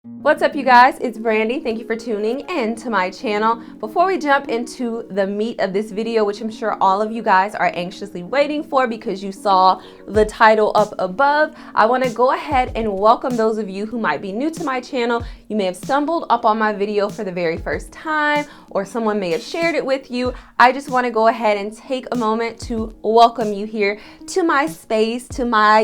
What's up, you guys? It's Brandi. Thank you for tuning in to my channel. Before we jump into the meat of this video, which I'm sure all of you guys are anxiously waiting for because you saw the title up above, I want to go ahead and welcome those of you who might be new to my channel. You may have stumbled up on my video for the very first time, or someone may have shared it with you. I just want to go ahead and take a moment to welcome you here to my space, to my,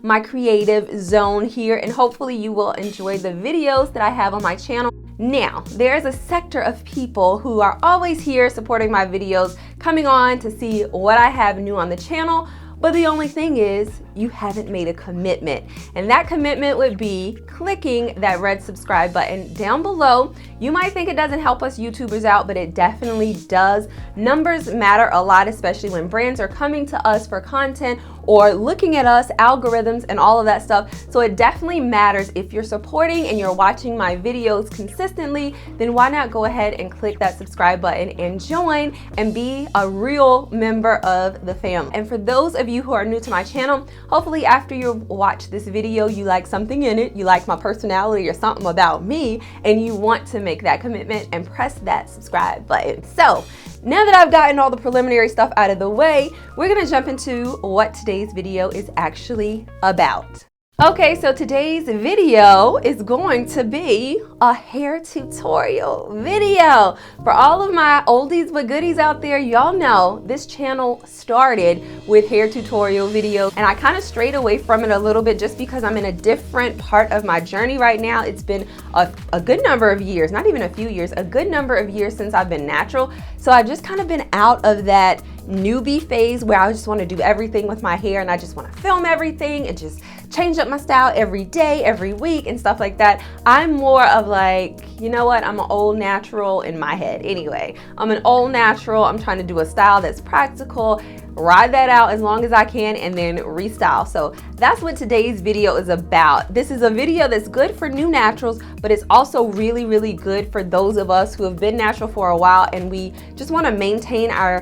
my creative zone here, and hopefully you will enjoy the videos that I have on my channel. Now, there's a sector of people who are always here supporting my videos, coming on to see what I have new on the channel, but the only thing is you haven't made a commitment. And that commitment would be clicking that red subscribe button down below. You might think it doesn't help us YouTubers out, but it definitely does. Numbers matter a lot, especially when brands are coming to us for content or looking at us, algorithms and all of that stuff. So it definitely matters. If you're supporting and you're watching my videos consistently, then why not go ahead and click that subscribe button and join and be a real member of the family. And for those of you who are new to my channel, hopefully after you watch this video, you like something in it, you like my personality or something about me, and you want to make that commitment and press that subscribe button. So now that I've gotten all the preliminary stuff out of the way, we're gonna jump into what today's video is actually about. Okay, so today's video is going to be a hair tutorial video. For all of my oldies but goodies out there, y'all know this channel started with hair tutorial videos, and I kind of strayed away from it a little bit just because I'm in a different part of my journey right now. It's been a good number of years, not even a few years, a good number of years since I've been natural. So I've just kind of been out of that newbie phase where I just want to do everything with my hair and I just want to film everything and just change up my style every day, every week and stuff like that. I'm more of like, you know what, I'm an old natural in my head anyway. I'm an old natural. I'm trying to do a style that's practical, ride that out as long as I can, and then restyle. So that's what today's video is about. This is a video that's good for new naturals, but it's also really, really good for those of us who have been natural for a while and we just want to maintain our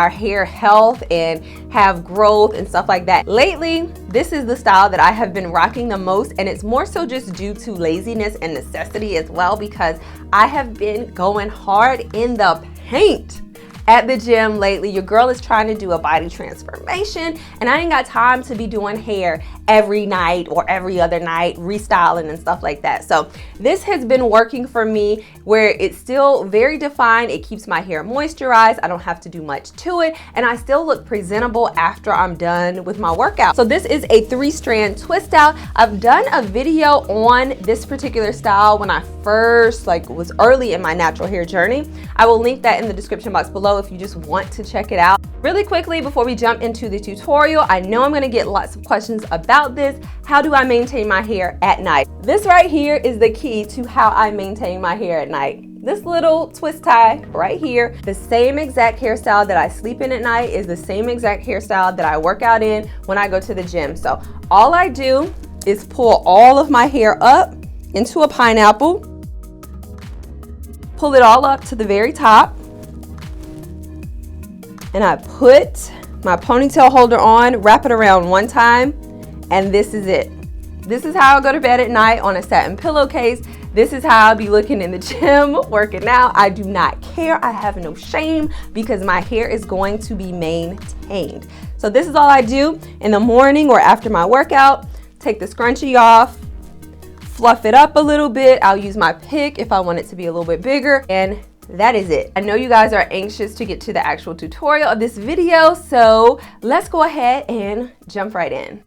hair health and have growth and stuff like that. Lately, this is the style that I have been rocking the most, and it's more so just due to laziness and necessity as well, because I have been going hard in the paint at the gym lately. Your girl is trying to do a body transformation and I ain't got time to be doing hair every night or every other night, restyling and stuff like that. So this has been working for me where it's still very defined. It keeps my hair moisturized. I don't have to do much to it, and I still look presentable after I'm done with my workout. So this is a 3-strand twist out. I've done a video on this particular style when I first was early in my natural hair journey. I will link that in the description box below if you just want to check it out. Really quickly, before we jump into the tutorial, I know I'm gonna get lots of questions about this. How do I maintain my hair at night? This right here is the key to how I maintain my hair at night. This little twist tie right here, the same exact hairstyle that I sleep in at night is the same exact hairstyle that I work out in when I go to the gym. So all I do is pull all of my hair up into a pineapple, pull it all up to the very top, and I put my ponytail holder on, wrap it around one time, and this is it. This is how I go to bed at night on a satin pillowcase. This is how I'll be looking in the gym, working out. I do not care. I have no shame because my hair is going to be maintained. So this is all I do in the morning or after my workout. Take the scrunchie off, fluff it up a little bit. I'll use my pick if I want it to be a little bit bigger, and that is it. I know you guys are anxious to get to the actual tutorial of this video, so let's go ahead and jump right in.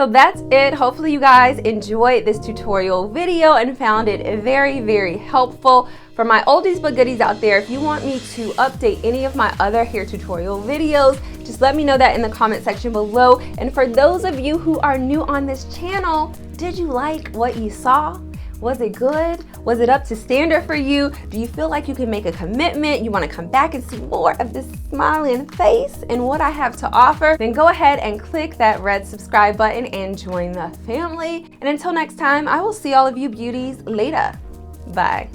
So that's it. Hopefully you guys enjoyed this tutorial video and found it very, very helpful. For my oldies but goodies out there, if you want me to update any of my other hair tutorial videos, just let me know that in the comment section below. And for those of you who are new on this channel, did you like what you saw? Was it good? Was it up to standard for you? Do you feel like you can make a commitment? You want to come back and see more of this smiling face and what I have to offer? Then go ahead and click that red subscribe button and join the family. And until next time, I will see all of you beauties later. Bye.